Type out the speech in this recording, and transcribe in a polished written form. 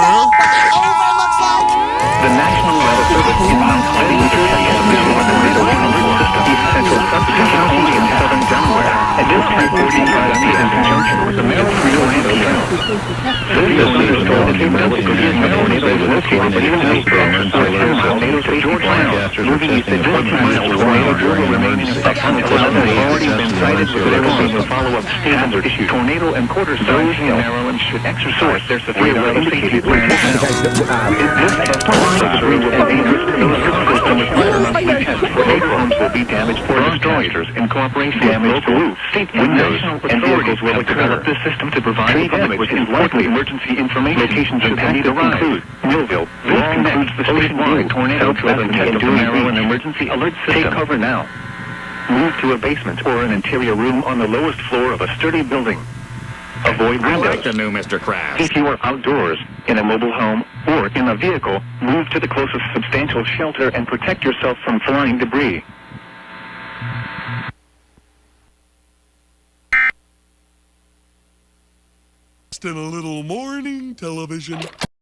everywhere. Over looks like. The National Weather Service is now planning to test the Maryland tornado alert system east central Suffolk County in southern Delaware at this 10:45 p.m. in conjunction with the Maryland Tornado Center. Severe thunderstorms in Maryland tornado is located in the tornadoes of George Island, moving east at 20 miles. Tornado drill will remain in effect until it has already been cited with the cause of follow-up statements issued. Tornado and quarter-size hail in Maryland should exercise their severe weather safety plans now. This test also serves as dangerous to those system required monthly tests for homes will be damaged or destroyed. In cooperation with local roofs, state windows, and vehicles will develop this system to provide the public with important emergency information. Locations impacted include Millville. This concludes the statewide tornado threat and Maryland emergency alert system. Take cover now. Move to a basement or an interior room on the lowest floor of a sturdy building. Avoid windows. I like the new Mr. Krabs. If you are outdoors, in a mobile home, or in a vehicle, move to the closest substantial shelter and protect yourself from flying debris. In a little morning television.